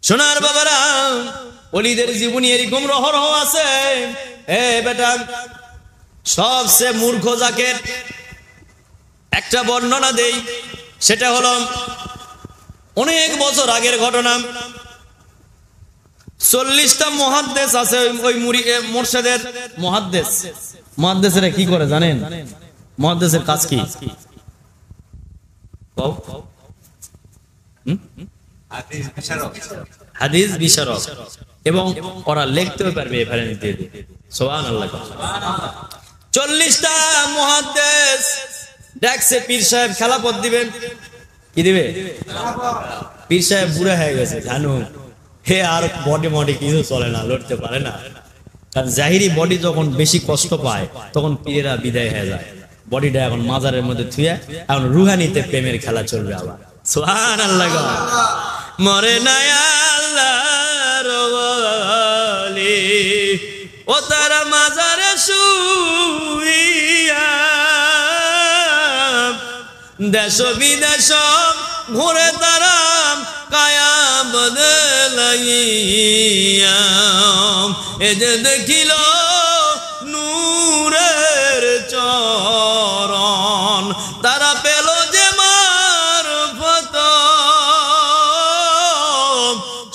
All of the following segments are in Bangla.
সোনার বাবারা, ওলিদের জীবনী এরকম রহরহ আছে। এ বেটা, সবচেয়ে মূর্খ যাকে একটা বর্ণনা দেই, সেটা হলো অনেক বছর আগের ঘটনা। 40টা মুহাদ্দিস আছে ওই মুর্শিদের। মুহাদ্দিসেরা কি করে জানেন? মুহাদ্দিসের কাজ কি? হাদিস বিশারদ, এবং ওরা লিখতেও পারবে। সুবহানাল্লাহ। 40টা মুহাদ্দিস দেখছে পীর সাহেব খেলাফত দিবেন। কি দিবে? পীর সাহেব বুড়া হয়ে গেছে, জানো হে আর বডি কিছু চলে না, লড়তে পারে না। কারণ জাহিরি বডি যখন বেশি কষ্ট পায় তখন পীরেরা বিদায় হয়ে যায়। বডিটা এখন মাজারের মধ্যে থুয়ে এখন রুহানিতে প্রেমের খেলা চলবে আবার। সুবহানাল্লাহ। মরে না আল্লাহর ওলি, ও তারা মাজারে শুইয়া, দেশ বিদেশ ঘুরে তারা কায়া বদলাইয়া, এ যে দেখিল নূরের চরণ, তারা পেল যে মারফত,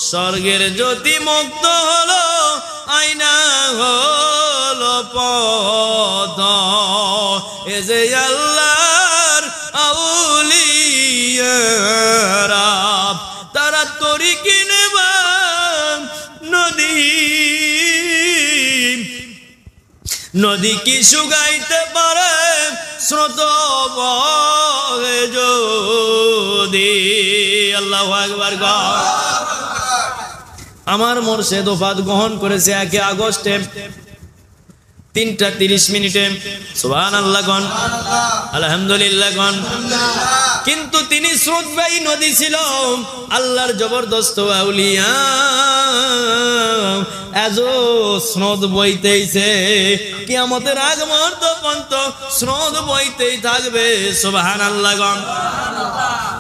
স্বর্গের জ্যোতি মুক্ত হলো, আয়না হলো পথ। এ যে আল্লাহর আউলিয়ারা, তারা তরি কিনবা নদী কি শুকাইতে পারে স্রোত বহে যদি। আল্লাহু আকবার। আমার মুর্শিদ ওফাত গ্রহণ করেছে 1 আগস্টে 3:30 সুবহানাল্লাহ গণ, আলহামদুলিল্লাহ গণ। কিন্তু তিনি স্রোতবাহী নদী ছিল, আল্লাহর জবরদস্ত আউলিয়া। আজও স্রোত বইতেইছে, কিয়ামতের আগ মুহূর্ত পর্যন্ত স্রোত বইতেই থাকবে। সুবহানাল্লাহ গণ।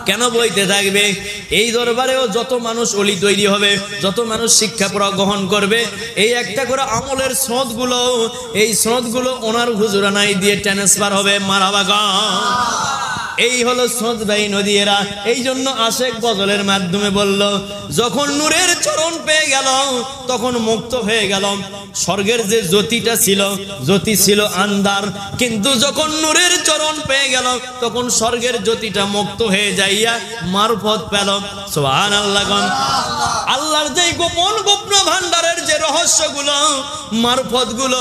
কেন বইতে থাকবে? এই দরবারেও যত মানুষ ওলি তৈরি হবে, যত মানুষ শিক্ষা গ্রহণ করবে, এই একটা করে আমলের স্রোতগুলো, এই স্রোতগুলো ওনার হুজুরানাই দিয়ে ট্রান্সফার হবে। মারহাবা গণ। এই হলো স্রোতবাহী নদী এরা। এই জন্য আশেক গজলের মাধ্যমে বলল, যখন নূরের চরণ পেয়ে গেল তখন মুক্ত হয়ে গেল। স্বর্গের যে জ্যোতিটা ছিল, জ্যোতি ছিল আন্ধার, কিন্তু যখন নূরের চরণ পেয়ে গেল তখন স্বর্গের জ্যোতিটা মুক্ত হয়ে যাইয়া মারফত পেল। সুবহানাল্লাহ। আল্লাহর যে গোপন গোপন ভান্ডারের যে রহস্যগুলো, মারফতগুলো,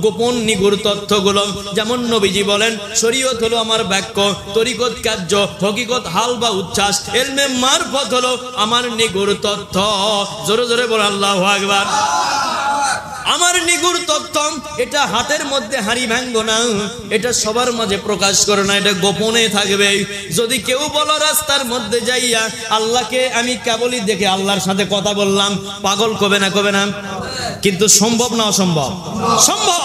গোপন নিগুড় তথ্যগুলো, যেমন নবীজি বলেন, শরীয়ত হলো আমার বাক্য, তরিকত কার্য, হকিকত হাল বা উচ্ছ্বাস, ইলমে মারফত হলো আমার নিগুড় তথ্য। জোরে জোরে বল আল্লাহু আকবার। আমার নিগুড় তথ্য, এটা হাতের মধ্যে হাড়ি ভাঙবো না, এটা সবার মাঝে প্রকাশ করো না, এটা গোপনে থাকবে। যদি কেউ বলো রাস্তার মধ্যে যাইয়া আল্লাহকে আমি কেবলই দেখে আল্লাহর সাথে কথা বললাম, পাগল কবে না? কবে না? কিন্তু সম্ভব না? অসম্ভব? সম্ভব।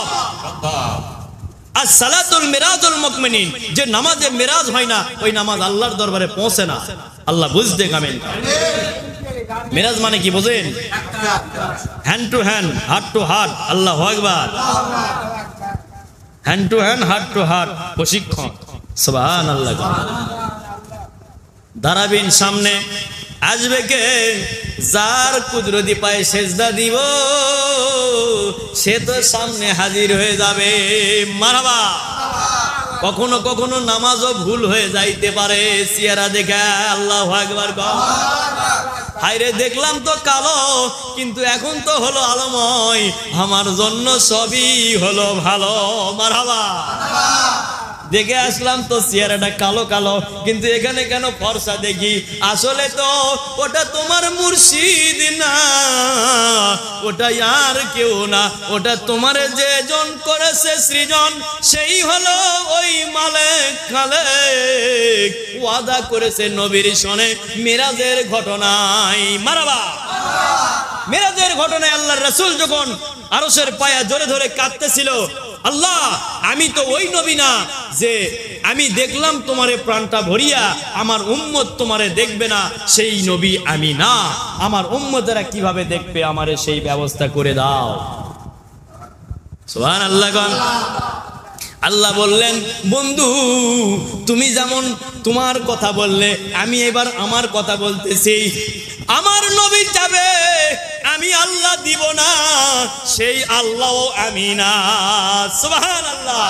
আর সালাতুল মিরাজুল মুমিনিন, যে নামাজে মিরাজ হয় না, ওই নামাজ আল্লাহর দরবারে পৌঁছে না। আল্লাহ বুঝতে কামেন। মিরাজ মানে কি বোঝেন? Hand to hand, heart to heart. আল্লাহু আকবার। Hand to hand, heart to heart প্রশিক্ষণ। সুবহানাল্লাহ। দাঁড়াবেন সামনে, আসবে কে? যার কুদরতি পায়ে সেজদা দিব, সে তো সামনে হাজির হয়ে যাবে। মারহাবা। কখনো কখনো নামাজও ভুল হয়ে যাইতে পারে চেহারা দেখে। আল্লাহু আকবার। হায়রে দেখলাম তো কালো, কিন্তু এখন তো হলো আলোময়, আমার জন্য সবই হলো ভালো। মারহাবা। দেখে আসলাম তো চেহারাটা কালো কালো, কিন্তু এখানে কেন ফর্সা দেখি? আসলে তো ওটা তোমার মুর্শিদ না, ওটা আর কেউ না, ওটা তোমার যে জন করেছে সৃজন, সেই হলো ওই মালিক খালেক। ওয়াদা করেছে নবীর সনে মিরাজের ঘটনায়। মারহাবা। মিরাজের ঘটনায় আল্লাহর রাসূল যখন আরশের পায়া জোরে ধরে কাঁদতেছিল, আল্লাহ আমি তো ওই নবী না যে আমি দেখলাম তোমারে প্রাণটা ভরিয়া আমার উম্মত তোমারে দেখবে না, সেই নবী আমি না। আমার উম্মতেরা কিভাবে দেখবে আমারে সেই ব্যবস্থা করে দাও। সুবহানাল্লাহ। আল্লাহ বললেন বন্ধু তুমি যেমন তোমার কথা বললে, আমি এবার আমার কথা বলতেছি। আমার নবী যাবে, আমি আল্লাহ দিব না, সেই আল্লাহ আমি না। সুবহানাল্লাহ।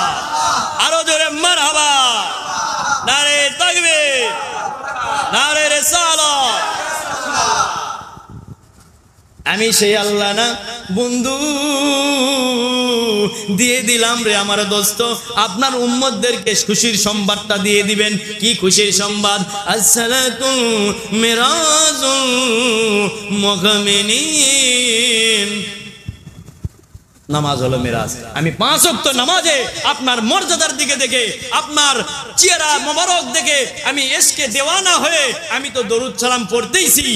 আরো জোরে মারহাবা। নারে তাকবীর, নারে রিসালাত। আমি সেই আল্লাহ না বন্ধু, দিয়ে দিলাম রে আমার দোস্ত। আপনার উম্মতদেরকে খুশির সংবাদটা দিয়ে দিবেন। কি খুশির সংবাদ? আসসালাতু মিরাজুল মুমিনিন, নামাজ হলো মিরাজ। আমি 5 ওয়াক্ত নামাজে আপনার মর্যাদার দিকে দেখে, আপনার চেহারা মোবারক দেখে আমি এসকে দেওয়ানা হয়ে আমি তো দরুদ সালাম পড়তেইছি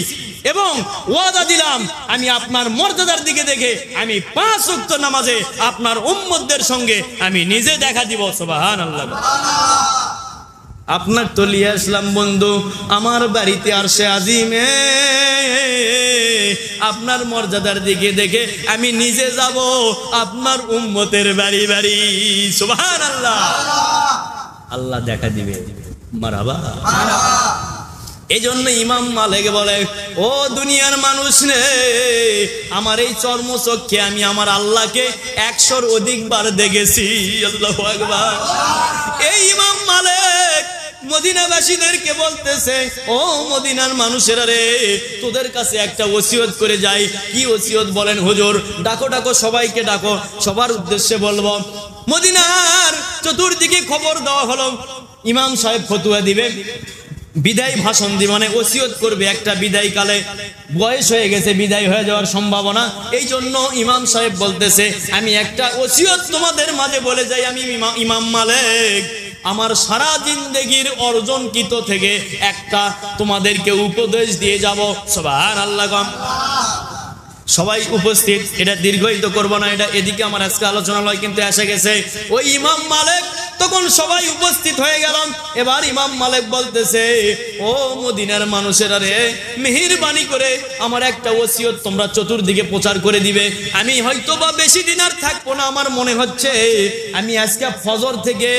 এবং ওয়াদা দিলাম আমি আপনার মর্যাদার দিকে দেখে আমি 5 ওয়াক্ত নামাজে আপনার উম্মতদের সঙ্গে আমি নিজে দেখা দিব। সুবহানাল্লাহ। আপনার তো লিয়ে আসলাম বন্ধু আমার বাড়িতে আরশে আজিমে, আপনার মর্যাদার দিকে দেখে আমি নিজে যাব আপনার উম্মতের বাড়ি বাড়ি। সুবহানাল্লাহ। আল্লাহ দেখা দিবে। মারহাবা। এই জন্য ইমাম মালিক বলে ও দুনিয়ার মানুষ রে, আমার এই চর্মচক্ষে আমি আমার আল্লাহকে 100-র অধিক বার দেখেছি। আল্লাহু আকবার। এই ইমাম মালিক মদিনাবাসীদেরকে বলতেছে ও মদিনার মানুষেরা রে, তোদের কাছে একটা ওসিয়ত করে যাই। কি ওসিয়ত বলেন হুজুর? ডাকো ডাকো, সবাইকে ডাকো, সবার উদ্দেশ্যে বলবো। মদিনার চতুর্দিকে খবর দেওয়া হলো, ইমাম সাহেব ফতুয়া দিবে, বিদায় ভাষণ দিবে, মানে ওসিয়ত করবে। একটা বিদায় কালে বয়স হয়ে গেছে, বিদায় হয়ে যাওয়ার সম্ভাবনা। এই জন্য ইমাম সাহেব বলতেছে আমি একটা ওসিয়ত তোমাদের মাঝে বলে যাই। আমি ইমাম মালিক আমার সারা জিন্দেগির অর্জনকৃত থেকে একটা তোমাদেরকে উপদেশ দিয়ে যাব। সুবহানাল্লাহ। সবাই উপস্থিত, এটা দীর্ঘায়িত করব না, এটা এদিকে আমার আজকে আলোচনা নয়, কিন্তু এসে গেছে ওই ইমাম মালিক। তখন সবাই উপস্থিত হয়ে গেলাম। এবার ইমাম মালিক বলতেছে ও মদিনার মানুষেরা রে, মেহেরবানি করে আমার একটা ওসিয়ত তোমরা চতুর্দিকে প্রচার করে দিবে। আমি হয়তো বা বেশি দিন আর থাকবো না। আমার মনে হচ্ছে আমি আজকে ফজর থেকে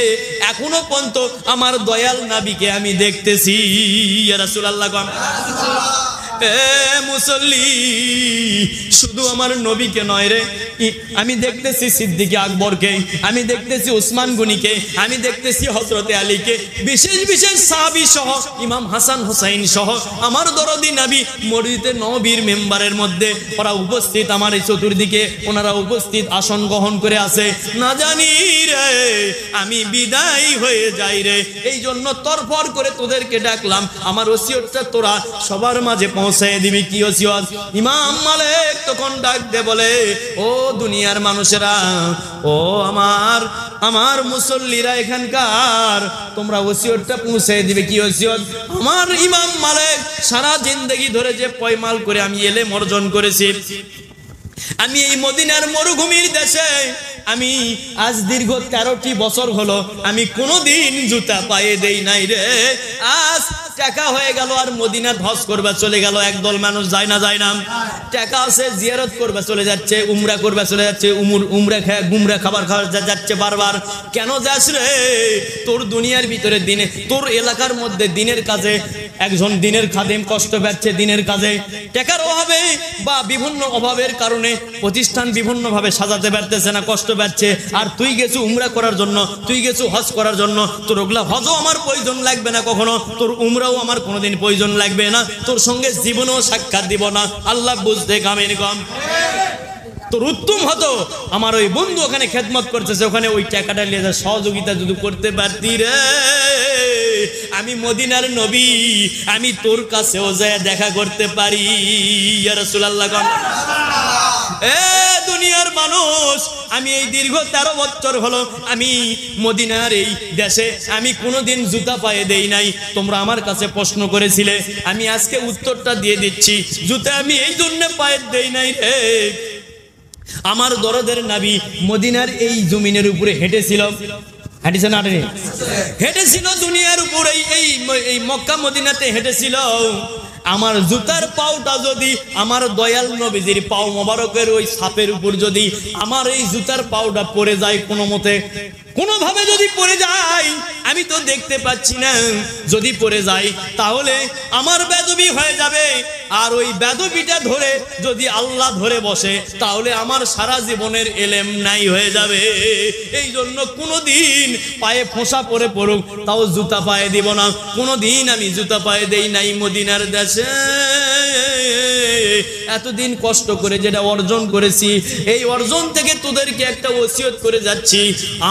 এখনো পর্যন্ত আমার দয়াল নবীকে আমি দেখতেছি। ইয়া রাসূলুল্লাহ। মুসল্লি, শুধু আমার নবীকে নয় রে, আমি দেখতেছি সিদ্দিক আকবরকে, আমি দেখতেছি ওসমান গনিকে, আমি দেখতেছি হযরতে আলীকে, বিশেষ বিশেষ সাহাবী সহ ইমাম হাসান হুসাইন সহ আমার দরদি নবী মসজিদে নববীর মেম্বারের মধ্যে ওরা উপস্থিত। আমার এই চতুর্দিকে ওনারা উপস্থিত, আসন গ্রহণ করে আছে। না জানি রে আমি বিদায় হয়ে যাই রে, এই জন্য তরফর করে তোদেরকে ডাকলাম। আমার ওসিয়তটা তোরা সবার মাঝে পৌঁছায় দিবি। কি ওসিয়ত? ইমাম মালিক তখন ডাক দে বলে ও দুনিয়ার মানুষেরা, ও আমার মুসল্লিরা এখানকার, তোমরা ওসিয়তটা পৌঁছায় দিবে। কি ওসিয়ত? আমার ইমাম মালিক সারা জিন্দেগি ধরে যে পয়মাল করে আমি এলেম অর্জন করেছি, আমি এই মদিনার মরুভূমির দেশে আমি আজ দীর্ঘ 13টি বছর হলো আমি কোনোদিন জুতা পায়ে দেই নাই রে। আজ টাকা হয়ে গেল আর মদিনা হজ করবে চলে গেল। একদল মানুষ যায় না, যায় না, টাকা আছে জিয়ারত করবে চলে যাচ্ছে, উমরা করবে চলে যাচ্ছে, উমরা খায় গুমরা খাবার খাওয়া যাচ্ছে বারবার। কেন যাস রে? তোর দুনিয়ার ভিতরে দিনে তোর এলাকার মধ্যে দিনের কাজে একজন দিনের খাদেম কষ্ট পাচ্ছে, দিনের কাজে টাকার অভাবে বা বিভিন্ন অভাবের কারণে প্রতিষ্ঠান বিভিন্নভাবে সাজাতে পারতেছে না, কষ্ট পাচ্ছে। আর তুই গেছু উমরা করার জন্য, তুই গেছু হজ করার জন্য। তোর ওগুলা হজও আমার প্রয়োজন লাগবে না কখনো, তোর উমরাও আমার কোনোদিন প্রয়োজন লাগবে না, তোর সঙ্গে জীবনেও সাক্ষাৎ দিব না। আল্লাহ বুঝতে কামেন কম। তোর উত্তম হতো আমার ওই বন্ধু ওখানে খেদমত করতেছে, ওখানে ওই টাকাটা নিয়ে যা সহযোগিতা যদি করতে পারতি রে, আমি মদিনার নবী আমি তোর কাছেও যায় দেখা করতে পারি। ইয়া রাসূলুল্লাহ। এ দুনিয়ার মানুষ, আমি এই দীর্ঘ 13 বছর হলো আমি মদিনার এই দেশে আমি কোনোদিন জুতা পায়ে দেই নাই। তোমরা আমার কাছে প্রশ্ন করেছিলে, আমি আজকে উত্তরটা দিয়ে দিচ্ছি। জুতা আমি এই জন্য পায়ে দেই নাই রে, আমার দরদের নবী মদিনার এই জমিনের উপরে হেঁটেছিল, হেঁটেছে না হেঁটেছিল দুনিয়ার উপরে, এই মক্কা মদিনাতে হেঁটেছিল। আমার জুতার পাওটা যদি আমার দয়াল নবীজির পাও মোবারকের ওই ছাপের উপর যদি আমার এই জুতার পাওটা পড়ে যায় কোনো মতে, কোনোভাবে যদি পড়ে যায়, আমি তো দেখতে পাচ্ছি না, যদি পড়ে যায় তাহলে আমার বেদবি হয়ে যাবে। আর ওই বেদবিটা ধরে যদি আল্লাহ ধরে বসে তাহলে আমার সারা জীবনের এলেম নাই হয়ে যাবে। এই জন্য কোনোদিন পায়ে ফোঁসা পরে পড়ুক তাও জুতা পায়ে দিব না। কোনোদিন আমি জুতা পায়ে দেই নাই মদিনার দেশে। এতদিন কষ্ট করে যেটা অর্জন করেছি, এই অর্জন থেকে তোদেরকে একটা ওসিয়ত করে যাচ্ছি।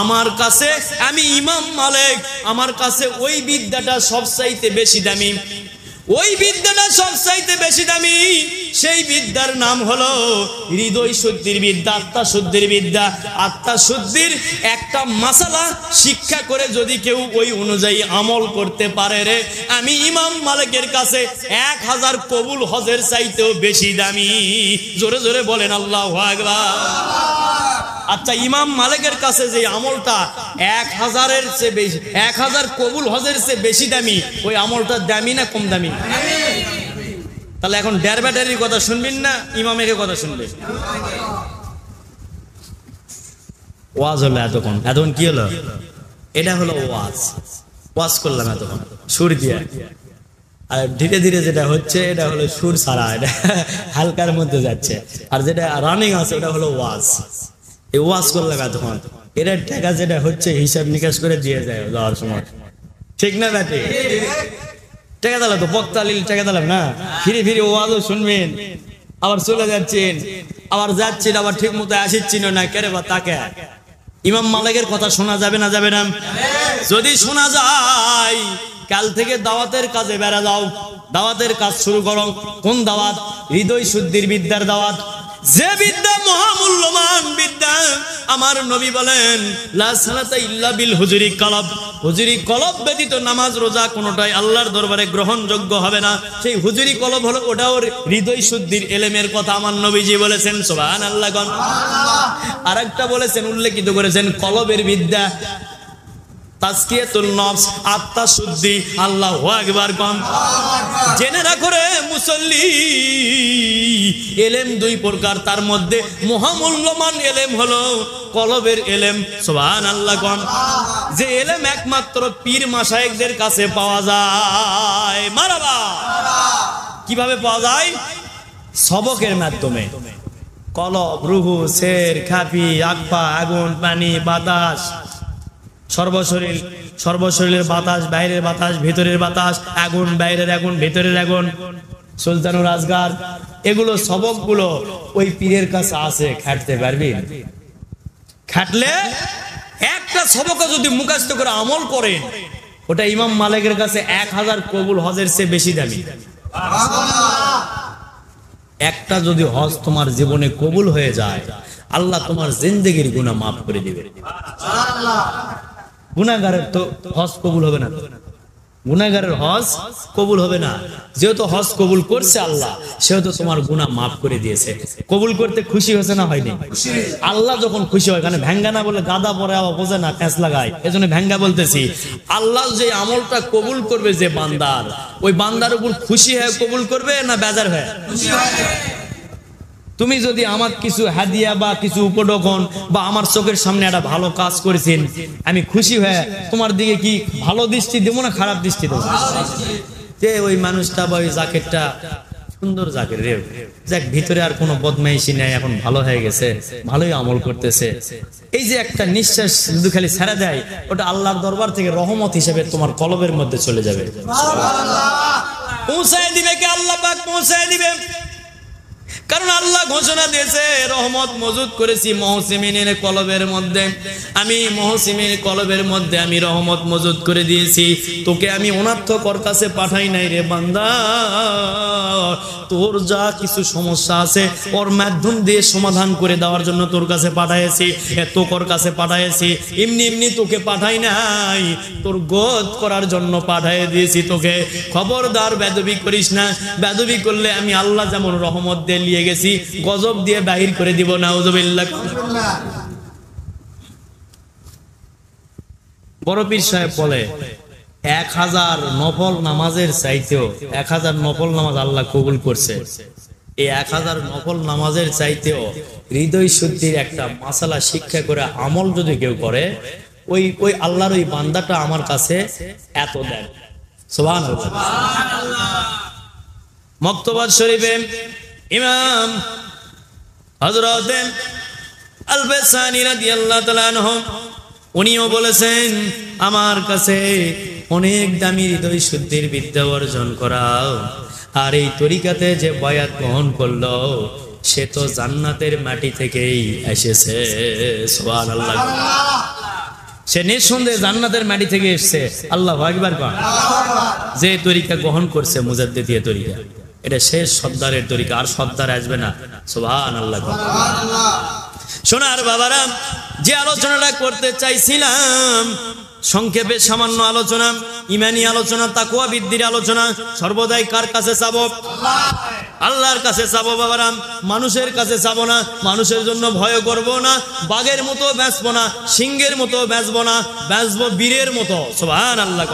আমার কাছে, আমি ইমাম মালিক, আমার কাছে ওই বিদ্যাটা সবচাইতে বেশি দামি, ওই বিদ্যাটা সবচাইতে বেশি দামি। সেই বিদ্যার নাম হলো হৃদয় শুদ্ধির বিদ্যা, আত্মা শুদ্ধির বিদ্যা। আত্মা শুদ্ধির একটা মাসালা শিক্ষা করে যদি কেউ ওই অনুযায়ী আমল করতে পারে রে, আমি ইমাম মালিকের কাছে 1000 কবুল হজের চাইতেও বেশি দামি। জোরে জোরে বলেন আল্লাহু আকবার। আচ্ছা, ইমাম মালিকের কাছে যে আমলটা 1000-এর চেয়ে বেশি, 1000 কবুল হজের চেয়ে বেশি দামি, ওই আমলটা দামি না কম দামি? তাহলে এখন ডের ব্যাটারির কথা শুনবেন না ইমামের কথা শুনবেন? ওয়াজ হলো এতক্ষণ, এতক্ষণ কি হলো? এটা হলো ওয়াজ, ওয়াজ করলাম এতক্ষণ সুর দিয়ে। আর ধীরে ধীরে যেটা হচ্ছে এটা হলো সুর ছাড়া, এটা হালকার মধ্যে যাচ্ছে। আর যেটা রানিং আছে ওটা হলো ওয়াজ। এই ওয়াজ করলাম এতক্ষণ, এর টাকা যেটা হচ্ছে হিসাব নিকাশ করে দিয়ে যায় যাওয়ার সময়, ঠিক না ব্যাটি? টাকা দিলাম তো বক্তালিল টাকা দিলাম না, ফিরে ফিরে ওয়াজও শুনবেন, আবার চলে যাচ্ছেন, আবার যাচ্ছেন, আবার ঠিক মতো আসিচ্ছিল না, কেরে বা তাকে ইমাম মালিকের কথা শোনা যাবে না? যাবে না? যদি শোনা যায়, কাল থেকে দাওয়াতের কাজে বেড়া যাও, দাওয়াতের কাজ শুরু করো। কোন দাওয়াত? হৃদয় শুদ্ধির বিদ্যার দাওয়াত। যে বিদ্যা মহামূল্যবান বিদ্যা, আমার নবী বলেন লা সালাতা ইল্লা বিল হুজুরি কলব, হুজুরি কলব ব্যতীত নামাজ রোজা কোনোটাই আল্লাহর দরবারে গ্রহণযোগ্য হবে না। সেই হুজুরি কলব হলো ওটাও হৃদয় শুদ্ধির এলেমের কথা আমার নবীজি বলেছেন। সুবহানাল্লাহ। আরেকটা বলেছেন, উল্লেখিত করেছেন কলবের বিদ্যা, তাজকিয়াতুল নফস, আত্মা শুদ্ধি। আল্লাহু আকবার। কম জেনে রাখো রে মুসল্লি, এলেম দুই প্রকার, তার মধ্যে মহামূল্যবান এলেম হলো কলবের এলেম। সুবহানাল্লাহ। কম যে এলেম একমাত্র পীর মাশায়েখদের কাছে পাওয়া যায়। মারহাবা। কিভাবে পাওয়া যায়? সবকের মাধ্যমে। কলব, রুহু, শের, খাফি, আকফা, আগুন, পানি, বাতাস, সর্বশরীরের বাতাস, বাইরের বাতাস, ভিতরের বাতাস, আগুন, বাইরের আগুন, ভিতরের আগুন, সুলতানুল আজগার, এগুলো সবকগুলো ওই পীরের কাছে আছে। খাটতে পারবি? খাটলে একটা সবক যদি মুখস্থ করে আমল করেন, ওটা ইমাম মালিকের কাছে 1000 কবুল হজের চেয়ে বেশি দামি। একটা যদি হজ তোমার জীবনে কবুল হয়ে যায়, আল্লাহ তোমার জিন্দেগির গুনাহ মাফ করে দিবে। গুনাহগারের তো হজ কবুল হবে না, গুনাহগারের হজ কবুল হবে না। যেহেতু হজ কবুল করছে আল্লাহ, সেহেতু তোমার গুনাহ মাফ করে দিয়েছে। কবুল করতে খুশি হয়েছে না হয়নি? আল্লাহ যখন খুশি হয়, এখানে ভেঙ্গা না বলে গাদা পরে আবার বোঝে না, প্যাঁচ লাগায়, এজন্য ভেঙ্গা বলতেছি। আল্লাহ যে আমলটা কবুল করবে যে বান্দার, ওই বান্দার উপর খুশি হয়ে কবুল করবে না বেজার হয়ে? তুমি যদি আমার কিছু হাদিয়া বা কিছু উপঢৌকন বা আমার চোখের সামনে একটা ভালো কাজ করেছেন, আমি খুশি হয়ে তোমার দিকে কি ভালো দৃষ্টি দেবো না খারাপ দৃষ্টি দেবো? যে ওই মানুষটা বা ওই জ্যাকেটটা সুন্দর জ্যাকেট রে, যাক ভিতরে আর কোনো বদমাইশি নেই, এখন ভালো হয়ে গেছে, ভালোই আমল করতেছে, এই যে একটা নিঃশ্বাস শুধু খালি ছেড়ে দেয়, ওটা আল্লাহর দরবার থেকে রহমত হিসেবে তোমার কলবের মধ্যে চলে যাবে। পৌঁছায় দিবে কে? আল্লাহ পাক পৌঁছায় দিবে। কারণ আল্লাহ ঘোষণা দিয়েছে, রহমত মজুদ করেছি মুহসিনের কলবের মধ্যে, আমি মুহসিনের কলবের মধ্যে আমি রহমত মজুদ করে দিয়েছি। তোকে আমি অনর্থক ওর কাছে পাঠাই নাই রে বান্দা, তোর যা কিছু সমস্যা আছে ওর মাধ্যম দিয়ে সমাধান করে দেওয়ার জন্য তোর কাছে পাঠাইছি, তোর কাছে পাঠাইছি। এমনি এমনি তোকে পাঠাই নাই, তোর গোদ করার জন্য পাঠিয়ে দিয়েছি তোকে। খবরদার বেদবি করিস না, বেদবি করলে আমি আল্লাহ যেমন রহমত দিয়ে নিয়ে গেছি, গজব দিয়ে বাহির করে দিব, নাউজুবিল্লাহ। বড় পীর সাহেব বলে 1000 নফল নামাজের চাইতেও 1000 নফল নামাজ আল্লাহ কবুল করছে। এই 1000 নফল নামাজের চাইতেও হৃদয় শুদ্ধির একটা মাসালা শিক্ষা করে আমল যদি কেউ করে, ওই আল্লাহর ওই বান্দাটা আমার কাছে এত দেন। সুবহানাল্লাহ। মক্তবাদ শরীফে ইমাম হযরত আল-বাসানি রাদিয়াল্লাহু তাআলা আনহু উনিও বলেছেন, আমার কাছে অনেক দামি হৃদয় শুদ্ধির বিদ্যা অর্জন করাও, আর এই তরিকাতে যে বায়াত গ্রহণ করলো সে তো জান্নাতের মাটি থেকেই এসেছে। সুবহানাল্লাহ। সে নিঃসন্দেহে জান্নাতের মাটি থেকে এসেছে। আল্লাহু আকবার। যে তরিকা গ্রহণ করছে মুজাদ্দিদিয়া তরিকা, এটা শেষ সর্দারের তরিকা, আর সর্দার আসবে না। সুবহানাল্লাহ। সোনার বাবারা, যে আলোচনাটা করতে চাইছিলাম সংক্ষেপে সামান্য আলোচনা, ইমানি আলোচনা, তাকওয়া বৃদ্ধির আলোচনা। সর্বদাই কার কাছে চাবো? আল্লাহর কাছে চাবো বাবারা, মানুষের কাছে চাবো না। মানুষের জন্য ভয় করবো না, বাঘের মতো বেচবো না, সিংহের মতো বেচবো না, বেচবো বীরের মতো। সুবহানাল্লাহ।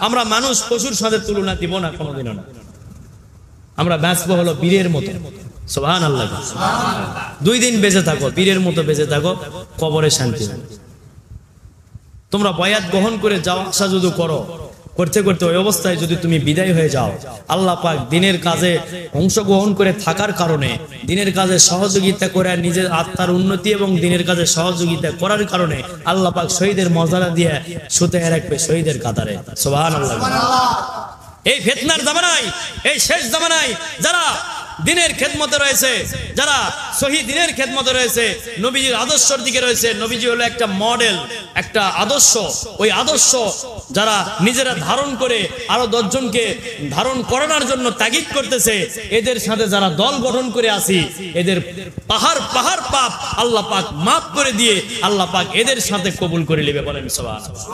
আমরা মানুষ পশুর সাথে তুলনা দিব না কোনোদিনও না। আমরা বেচবো হলো বীরের মতো। সুবহানাল্লাহ। 2 দিন বেঁচে থাকো, বীরের মতো বেঁচে থাকো, কবরে শান্তি। তোমরা বায়াত গ্রহণ করে যাও আসা যদি করো, করতে করতে ওই অবস্থায় যদি তুমি বিদায় হয়ে যাও, আল্লাহ পাক দিনের কাজে অংশগ্রহণ করে থাকার কারণে, দিনের কাজে সহযোগিতা করে নিজের আত্মার উন্নতি এবং দিনের কাজে সহযোগিতা করার কারণে আল্লাহ পাক শহীদের মর্যাদা দিয়ে শুতে রাখবে শহীদের কাতারে। সুবহানাল্লাহ। এই ফিতনার জামানায়, এই শেষ জামানায় যারা দিনের খেদমতে রয়েছে, যারা সহি দিনের খেদমতে রয়েছে, নবীজির আদর্শের দিকে রয়েছে, নবীজি হলো একটা মডেল, একটা আদর্শ। ওই আদর্শ যারা নিজেরা ধারণ করে আরো 10 জনকে ধারণ করানোর জন্য তাগিদ করতেছে, এদের সাথে যারা দল গঠন করে আসি, এদের পাহাড় পাহাড় পাপ আল্লাহ পাক মাফ করে দিয়ে আল্লাহ পাক এদের সাথে কবুল করে নেবে। বলেন সুবহানাল্লাহ।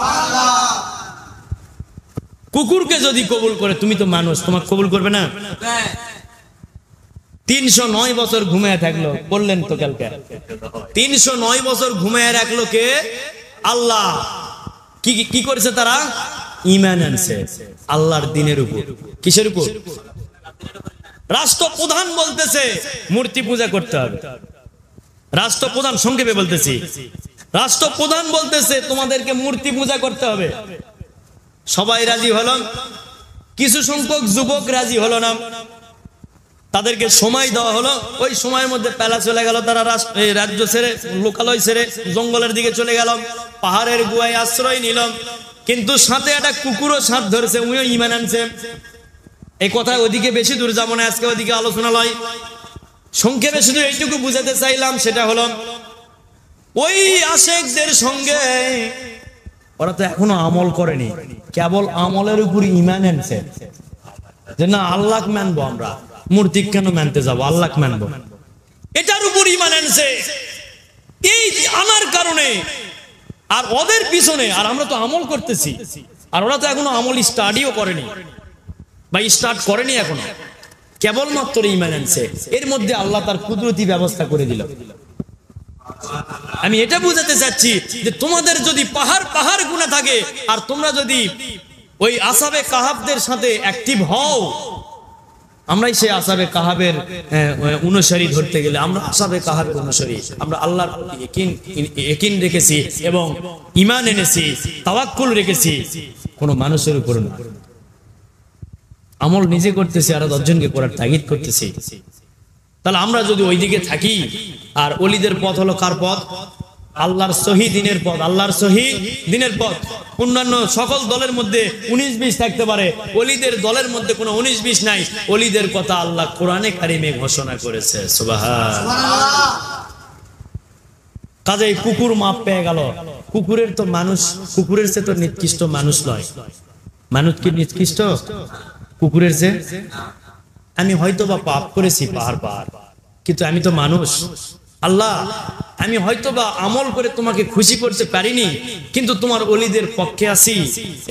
কুকুরকে যদি কবুল করে, তুমি তো মানুষ, তোমাকে কবুল করবে না? 309 বছর ঘুমিয়ে থাকলো, বললেন তো কালকে 309 বছর ঘুমিয়ে রাখলো কে? আল্লাহ। কি করেছে তারা? ঈমান আনছে আল্লাহর দ্বীনের উপর। কিসের উপর? রাষ্ট্রপ্রধান বলতেছে মূর্তি পূজা করতে হবে। রাষ্ট্রপ্রধান, সংক্ষেপে বলতেছি, রাষ্ট্রপ্রধান বলতেছে তোমাদেরকে মূর্তি পূজা করতে হবে। সবাই রাজি হলো, কিছু সংখ্যক যুবক রাজি হলো না। তাদেরকে সময় দেওয়া হলো, ওই সময়ের মধ্যে পেলা চলে গেল। তারা রাজ্য ছেড়ে, লোকালয় ছেড়ে জঙ্গলের দিকে চলে গেল, পাহাড়ের গুহায় আশ্রয় নিল। কিন্তু সাথে একটা কুকুরও সাথ ধরেছে, উনিও ঈমান আনছে। এই কথা ওদিকে বেশি দূর যাবো না, আজকে ওদিকে আলোচনা লয়। সংক্ষেপে শুধু এইটুকু বুঝাতে চাইলাম, সেটা হলো ওই আশেকদের সঙ্গে ওরা তো এখনো আমল করেনি, কেবল আমলের উপর ঈমান আনছে যে না আল্লাহ মানবো, আমরা মূর্তি কেন মানতে যাবো, আল্লাহ মানবো, এটার উপর ঈমান আনছে। এই আনার কারণে আর ওদের পিছনে, আর আমরা তো আমল করতেছি, আর ওরা তো এখনো আমল স্টাডিও করেনি বা স্টার্ট করেনি এখনো, কেবলমাত্র ঈমান আনছে। এর মধ্যে আল্লাহ তার কুদরতি ব্যবস্থা করে দিল। আমি এটা বুঝাতে চাচ্ছি যে তোমাদের যদি পাহাড় পাহাড় গুনাহ থাকে, আর তোমরা যদি ওই আসহাবে কাহাফদের সাথে অ্যাক্টিভ হও, আমরাই সেই আসহাবে কাহাফের অনুসারী ধরতে গেলে আমরা আসহাবে কাহাফের অনুসারী। আমরা আল্লাহর ইয়াকিন রেখেছি এবং ঈমান এনেছি, তাওয়াক্কুল রেখেছি, কোনো মানুষের উপর না। আমল নিজে করতেছি আর 10 জনকে করার তাগিদ করতেছি। তাহলে আমরা যদি ওইদিকে থাকি, আর ওলিদের পথ হলো কার পথ? আল্লাহর সহি দ্বীনের পথ, আল্লাহর সহি দ্বীনের পথ। অন্যান্য সকল দলের মধ্যে 19-20 থাকতে পারে, ওলিদের দলের মধ্যে কোনো 19-20 নাই। ওলিদের কথা আল্লাহ কোরআনে কারিমে ঘোষণা করেছে। সুবহানাল্লাহ। কাজেই কুকুর মাপ পেয়ে গেল। কুকুরের তো মানুষ, কুকুরের চেয়ে তো নিকৃষ্ট মানুষ নয়। মানুষ কি নিকৃষ্ট কুকুরের চেয়ে? আমি হয়তো বা পাপ করেছি পাহাড় পাহাড়, কিন্তু আমি তো মানুষ। আল্লাহ আমি হয়তোবা আমল করে তোমাকে খুশি করতে পারিনি, কিন্তু তোমার ওলিদের পক্ষে আছি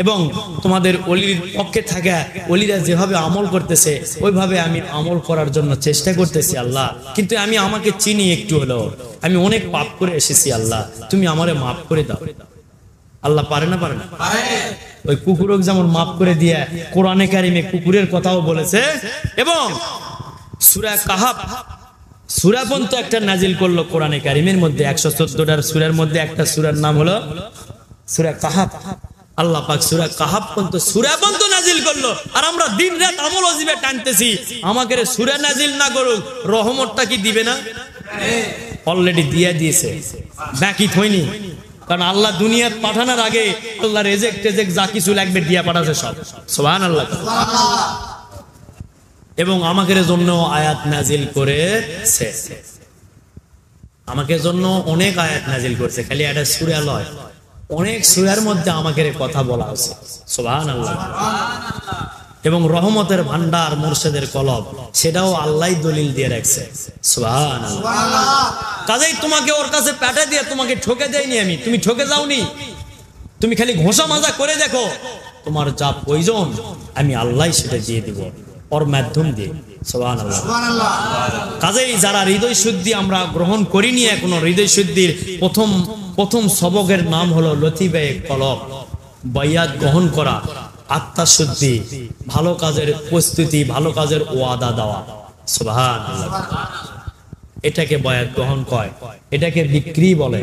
এবং তোমাদের ওলির পক্ষে থাকা ওলিরা যেভাবে আমল করতেছে ওইভাবে আমি আমল করার জন্য চেষ্টা করতেছি আল্লাহ। কিন্তু আমি আমাকে চিনি একটু হলেও, আমি অনেক পাপ করে এসেছি আল্লাহ, তুমি আমারে মাফ করে দাও। আল্লাহ পারে না পারে না? ওই কুকুরক যেমন মাফ করে দিয়ে কোরআনে কারিমে কুকুরের কথাও বলেছে। এবং সূরা কাহাফ সূরা পর্যন্ত একটা নাজিল করলো কোরআনে কারিমের মধ্যে, 114টার সূরার মধ্যে একটা সূরার নাম হলো সূরা কাহাফ। আল্লাহ পাক সূরা কাহাফ পর্যন্ত সূরা পর্যন্ত নাজিল করলো, আর আমরা দিন রাত আমল ওয়াজিবে টানতেছি। আমাকে সূরা নাজিল না করুক, রহমতটা কি দিবে না? অলরেডি দিয়ে দিয়েছে, বাকি থইনি। কারণ আল্লাহ দুনিয়াত পাঠানোর আগে আল্লাহ রেজেক টেজেক যা কিছু লাগবে দিয়া পাঠাছে সব। সুবহানাল্লাহ। এবং আমাদের জন্য আয়াত নাজিল করেছে, আমাদের জন্য অনেক আয়াত নাজিল করেছে। খালি একটা সূরা লয়, অনেক সূরার মধ্যে আমাদের কথা বলা আছে। সুবহানাল্লাহ। এবং রহমতের ভান্ডার, মুর্শিদের কলব, সেটাও আল্লাহই দলিল দিয়ে রাখছে। সুবহানাল্লাহ। কাজেই তোমাকে ওর কাছে পাঠিয়ে দিয়ে তোমাকে ঠকে দেয়নি আমি, তুমি ঠকে যাওনি। তুমি খালি ঘোষা মাজা করে দেখো, তোমার যা প্রয়োজন আমি আল্লাহই সেটা দিয়ে দিব ওর মাধ্যম দিয়ে। সুবহানাল্লাহ। কাজেই যারা হৃদয় শুদ্ধি আমরা গ্রহণ করিনি এখনো, হৃদয় শুদ্ধির প্রথম সবকের নাম হলো লতিফে কলব, বাইয়াত গ্রহণ করা, আত্মা শুদ্ধি, ভালো কাজের প্রস্তুতি, ভালো কাজের ওয়াদা দেওয়া। সুবহানাল্লাহ। এটাকে বায়াত গ্রহণ কয়, এটাকে বিক্রি বলে।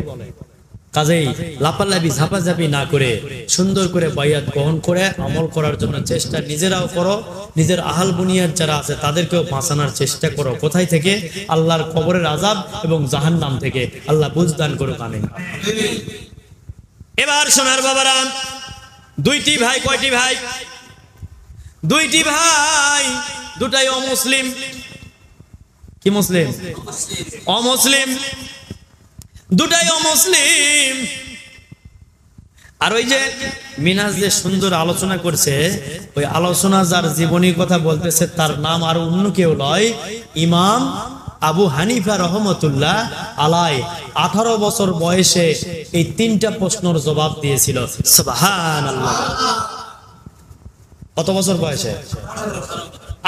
কাজেই লাপালাপি ঝাপাঝাপি না করে সুন্দর করে বায়াত গ্রহণ করে আমল করার জন্য চেষ্টা নিজেরাও করো, নিজের আহাল বুনিয়াদ যারা আছে তাদেরকেও বাঁচানোর চেষ্টা করো। কোথায় থেকে? আল্লাহর কবরের আযাব এবং জাহান্নাম থেকে। আল্লাহ বুঝদান করুক, আমিন। এবার সোনার বাবারা, দুইটি ভাই, কয়টি ভাই? দুইটি ভাই, দুটাই অমুসলিম। কি মুসলিম? অমুসলিম, দুটাই অমুসলিম। আর ওই যে মিনাজ যে সুন্দর আলোচনা করছে, ওই আলোচনা যার জীবনীর কথা বলতেছে তার নাম আর অন্য কেউ নয়, ইমাম আবু হানিফা রহমতুল্লাহ আলাই। 18 বছর বয়সে এই 3টা প্রশ্নের জবাব দিয়েছিল। সুবহানাল্লাহ। কত বছর বয়সে?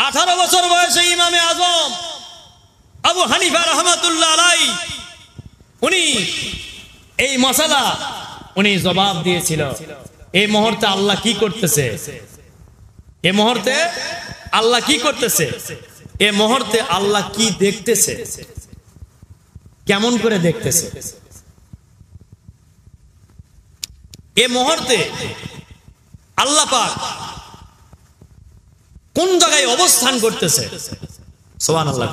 18 বছর বয়সে ইমামে আজম আবু হানিফা রহমতুল্লাহ আলাই উনি এই মাসালা উনি জবাব দিয়েছিল। এই মুহূর্তে আল্লাহ কি করতেছে? এই মুহূর্তে আল্লাহ কি করতেছে? এই মুহূর্তে আল্লাহ কি দেখতেছে? কেমন করে দেখতেছে? এই মুহূর্তে আল্লাহ পাক কোন জায়গায় অবস্থান করতেছে? সুবহানাল্লাহ।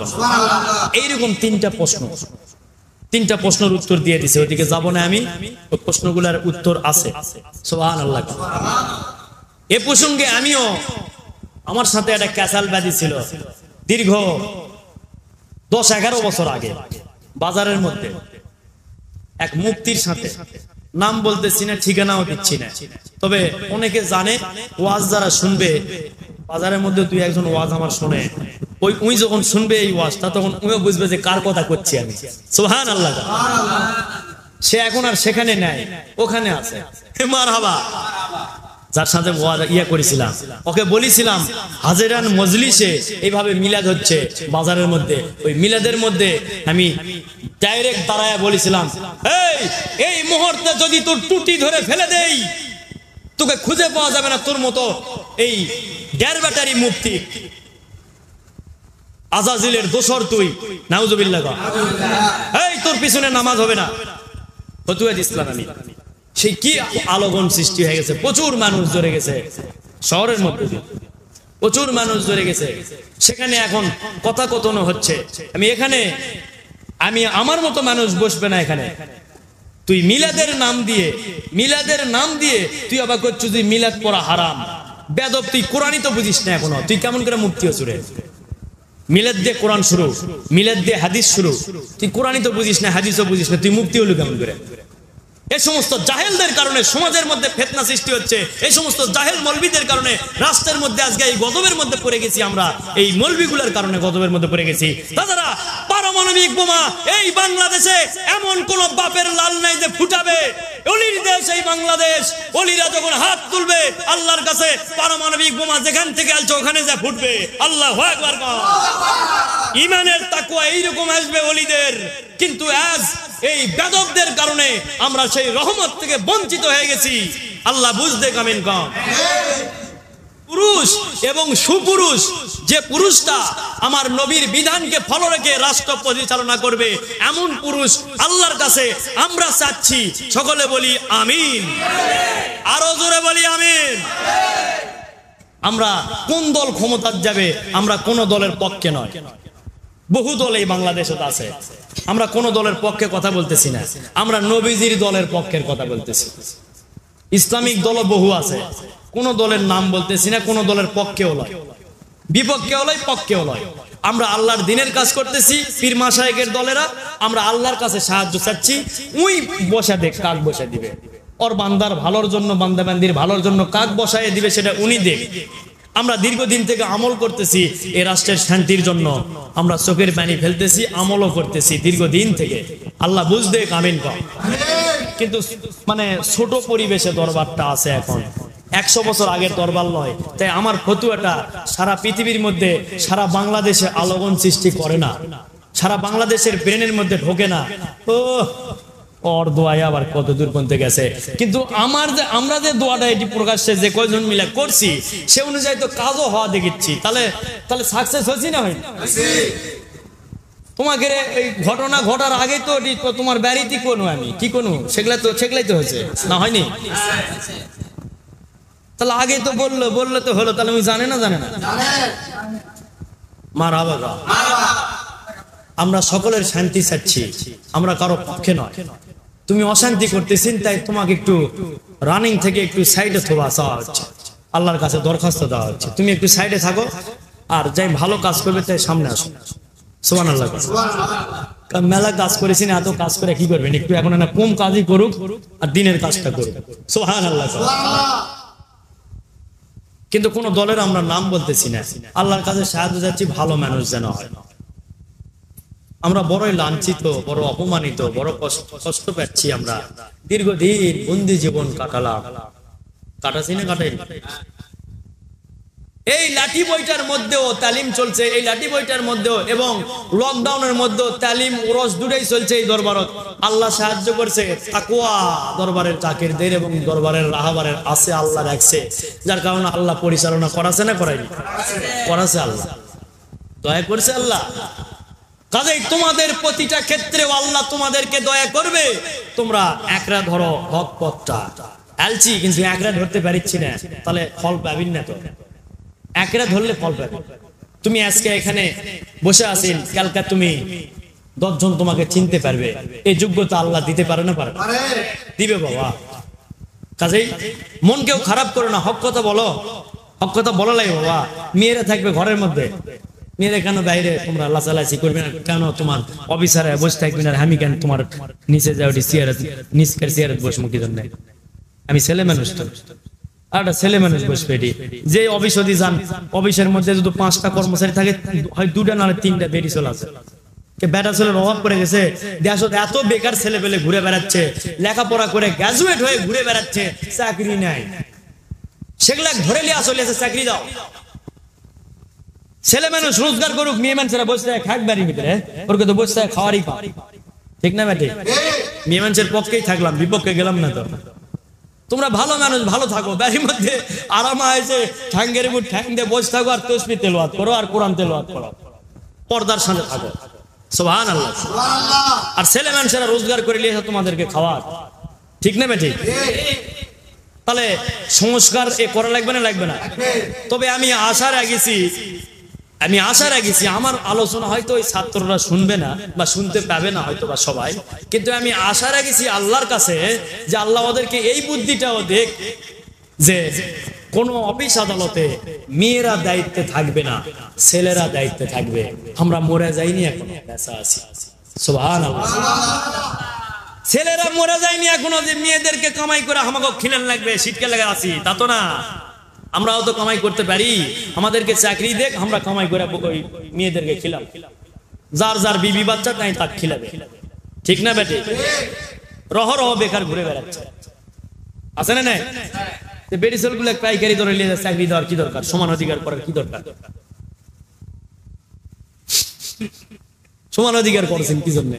এইরকম 3টা প্রশ্ন, 3টা প্রশ্নের উত্তর দিয়ে দিছে। ওইদিকে যাব না আমি, ওই প্রশ্নগুলোর উত্তর আছে। সুবহানাল্লাহ। এ প্রসঙ্গে আমিও, আমার সাথে একটা ক্যাসাল ব্যাধি ছিল দীর্ঘ 10-11 বছর আগে। বাজারের মধ্যে এক মুফতির সাথে, নাম বলতেছি না, ঠিকানাও দিচ্ছি না, তবে অনেকে জানে, ওয়াজ যারা শুনবে, বাজারের মধ্যে 2-1 জন ওয়াজ আমার শুনে, ওই যখন শুনবে এই ওয়াজটা তখন উনিও বুঝবে যে কার কথা করছি আমি। সুবহানাল্লাহ। সে এখন আর সেখানে নাই, ওখানে আছে। মারহাবা। যার সাথে করেছিলাম, ওকে বলেছিলাম হাজিরান মজলিসে এইভাবে মিলাদ হচ্ছে বাজারের মধ্যে, ওই মিলাদের মধ্যে আমি ডাইরেক্ট দাঁড়ায় বলেছিলাম, এই মুহূর্তে যদি তোর টুটি ধরে ফেলে দেই, তোকে খুঁজে পাওয়া যাবে না তোর মতো এই ডের ব্যাটারি মুফতি, আজাজিলের দোসর তুই, নাউজুবিল্লাহ। এই তোর পিছনে নামাজ হবে না, ফতুয়া দিছিলাম আমি। সেই কি আলোড়ন সৃষ্টি হয়ে গেছে, প্রচুর মানুষ জড়ে গেছে শহরের মধ্যে, প্রচুর মানুষ জড়ে গেছে। সেখানে এখন কথা কথন হচ্ছে, আমি আমার মতো মানুষ বসবে না এখানে। তুই মিলাদের নাম দিয়ে তুই আবার করছিস তুই মিলাদ পড়া হারাম, বেদব, তুই কোরআনই তো বুঝিস না এখনো, তুই কেমন করে মুফতি হসুরে? মিলাদ দিয়ে কোরআন শুরু, মিলাদ দিয়ে হাদিস শুরু, তুই কোরআনই তো বুঝিস না, হাদিসও বুঝিস না, তুই মুফতি হলি কেমন করে? এই সমস্ত জাহেলদের কারণে সমাজের মধ্যে ফিতনা সৃষ্টি হচ্ছে। এই সমস্ত জাহেল মৌলবীদের কারণে রাষ্ট্রের মধ্যে আজকে এই গজবের মধ্যে পড়ে গেছি আমরা। এই মৌলবীগুলোর কারণে গজবের মধ্যে পড়ে গেছি। তাছাড়া পারমাণবিক বোমা এই বাংলাদেশে এমন কোন বাপের লাল নাই যে ফুটাবে। অলির দেশ এই বাংলাদেশ, অলিরা যখন হাত তুলবে আল্লাহর কাছে পারমাণবিক বোমা যেখান থেকে আসছে ওখানে যা ফুটবে। আল্লাহু আকবার। ঈমানের তাকওয়া এইরকম আসবে অলিদের। কিন্তু আজ এই বেদবদের কারণে আমরা সেই রহমত থেকে বঞ্চিত হয়ে গেছি। আল্লাহ বুঝতে কামিন কম। পুরুষ এবং সুপুরুষ, যে পুরুষটা আমার নবীর বিধানকে ফলো রেখে রাষ্ট্র পরিচালনা করবে, এমন পুরুষ আল্লাহর কাছে আমরা চাচ্ছি। সকলে বলি আমিন, আরো জোরে বলি আমিন। আমরা কোন দল ক্ষমতার যাবে, আমরা কোন দলের পক্ষে নয়। বহু দল এই বাংলাদেশে আছে, আমরা কোন দলের পক্ষে কথা বলতেছি না, আমরা নবীজির দলের পক্ষের কথা বলতেছি। ইসলামিক দলও বহু আছে, কোন দলের নাম বলতেছি না, কোন দলের পক্ষেও নয়, বিপক্ষেও নয়, পক্ষেও নয়। আমরা আল্লাহর দিনের কাজ করতেছি। পীর মাশায়েখের দলেরা আমরা আল্লাহর কাছে সাহায্য চাচ্ছি। উই বসা দেখ কাক বসা দিবে, ওর বান্দার ভালোর জন্য, বান্দা বান্দির ভালোর জন্য কাক বসায় দিবে, সেটা উনি দেখ। আমরা দীর্ঘদিন থেকে আমল করতেছি এই রাষ্ট্রের শান্তির জন্য, আমরা চোখের পানি ফেলতেছি, আমলও করতেছি দীর্ঘদিন থেকে। আল্লাহ বুঝতে কামিন কম। কিন্তু মানে ছোট পরিবেশে দরবারটা আছে এখন, 100 বছর আগের দরবার নয়। তাই আমার ফতুয়াটা সারা পৃথিবীর মধ্যে, সারা বাংলাদেশে আলোড়ন সৃষ্টি করে না, সারা বাংলাদেশের ব্রেনের মধ্যে ঢোকে না। ও ওর দোয়ায় আবার কত দূর পর্যন্ত গেছে। কিন্তু আমরা যে দোয়াটা এটি প্রকাশ্যে যে কয়জন মিলে করছি, সে অনুযায়ী তো কাজও হওয়া দেখিচ্ছি। তাহলে সাকসেস হয়েছি না হয়নি? তোমাকে এই ঘটনা ঘটার আগে তো তোমার বাড়িতে কোনো আমি কি কোনো সেগুলাই তো হয়েছে না, হয়নি? তাহলে আগে তো বললে তো হলো। তাহলে আমি জানে না মারা বাবা। আমরা সকলের শান্তি চাচ্ছি, আমরা কারো পক্ষে নয়। তুমি অশান্তি করতেছিস, তাই তোমাকে একটু রানিং থেকে একটু সাইডে চাওয়া হচ্ছে, আল্লাহর কাছে দরখাস্ত দেওয়া হচ্ছে। তুমি একটু সাইডে থাকো, আর যাই ভালো কাজ করবে তাই সামনে আসো। সুবহানাল্লাহ। মেলা কাজ করেছি না, এত কাজ করে কি করবেন? একটু এখন না কম কাজই করুক আর দিনের কাজটা করুক। সুবহানাল্লাহ। কিন্তু কোন দলের আমরা নাম বলতেছি না, আল্লাহর কাছে সাহায্য যাচ্ছি, ভালো মানুষ যেন হয়। আমরা বড়ই লাঞ্ছিত, বড় অপমানিত, বড় কষ্ট পাচ্ছি। আমরা দীর্ঘদিন বন্দি জীবন কাটাচ্ছি না, কাটাই। এই লাঠি বইটার মধ্যেও তালিম চলছে, এই লাঠি বইটার মধ্যেও এবং লকডাউনের মধ্যেও তালিম ওরস দুটাই চলছে এই দরবারত। আল্লাহ সাহায্য করছে, তাকওয়া দরবারের জাকিরদের এবং দরবারের রাহাবারের আছে, আল্লাহ রাখছে, যার কারণে আল্লাহ পরিচালনা করাছে না করায়নি? করাছে। আল্লাহ দয়া করছে। আল্লাহ কাজেই তোমাদের প্রতিটা ক্ষেত্রে আল্লাহ তোমাদেরকে দয়া করবে। তোমরা একরা ধরো হক পথটা আলছি, কিন্তু একরা ধরতে পারছি না, তাহলে ফল পাবেন না। তো একরা ধরলে ফল পাবে। তুমি আজকে এখানে বসে আছেন, কালকে তুমি 10 জন তোমাকে চিনতে পারবে, এই যোগ্যতা আল্লাহ দিতে পারে না? পারে, দিবে বাবা। কাজেই মন কেউ খারাপ করো না, হক কথা বলো। হক কথা বলা লাগে বাবা। মেয়েরা থাকবে ঘরের মধ্যে, মেয়েরা কেন বাইরে তোমরা লাচালাচি করবে না? কেন তোমার অফিসারে বসে থাকবে না? আমি কেন তোমার নিচে যাও নিচের চেয়ারে বসবো কি জন্য? আমি ছেলে মানুষ, তো আর একটা ছেলে মানুষ বসবে। যে অফিস অধি যান, অফিসের মধ্যে যদি 5টা কর্মচারী থাকে, হয় 2টা না 3টা বেরিয়ে চলে আসে। বেটা ছেলের অভাব পড়ে গেছে, দেশত এত বেকার ছেলে পেলে ঘুরে বেড়াচ্ছে, লেখাপড়া করে গ্রাজুয়েট হয়ে ঘুরে বেড়াচ্ছে, চাকরি নাই। সেগুলা ধরে লিয়া চলে আসে, চাকরি দাও। ছেলে মানুষ রোজগার করুক, মেয়ে মানুষেরা বসে থাকে খাক বাড়ির ভিতরে, ওরকে তো বসে থাকে খাওয়ারই পা। ঠিক না বেটে? মেয়ে মানুষের পক্ষেই থাকলাম, বিপক্ষে গেলাম না। তো তোমরা ভালো মানুষ, ভালো থাকো, বাড়ির মধ্যে আরাম আছে, ঠ্যাঙ্গের উপর ঠ্যাং দিয়ে বসে থাকো, আর তাসবিহ তেলাওয়াত করো, আর কোরআন তেলাওয়াত করো, পর্দার সামনে থাকো। সুবহানাল্লাহ। আর ছেলে মানুষেরা রোজগার করে নিয়ে তোমাদেরকে খাওয়ার। ঠিক না বেটে? তাহলে সংস্কার এ করা লাগবে না? লাগবে না? তবে আমি আশা রাখছি আমার আলোচনা হয়তো ওই ছাত্ররা শুনবে না বা শুনতে পাবে না হয়তো বা সবাই, কিন্তু আমি আশা রাখছি আল্লাহর কাছে যে আল্লাহ ওদেরকে এই বুদ্ধিটাও দেখ যে কোন অফিস আদালতে মেয়েরা দায়িত্বে থাকবে না, ছেলেরা দায়িত্বে থাকবে। আমরা মরে যাইনি এখনো, বেঁচে আছি। সুবহানাল্লাহ। ছেলেরা মরে যায়নি এখনো যে মেয়েদেরকে কামাই করে আমাকে খিলেন লাগবে, শীতকে লেগে আছি, তা তো না। আমরাও তো কামাই করতে পারি, আমাদেরকে চাকরি দেখ, আমরা কামাই করে ওই মেয়েদেরকে খিলাম। যার যার বিবি বাচ্চা তাই তাক খিলাবে, ঠিক না বেটে? রহ রহ বেকার ঘুরে বেড়াচ্ছে, আছে না নাই? বেটি ছেলেগুলো পাইকারি ধরে নিয়ে যাচ্ছে, চাকরি দেওয়ার কি দরকার? সমান অধিকার করার কি দরকার? সমান অধিকার করছেন কি জন্য?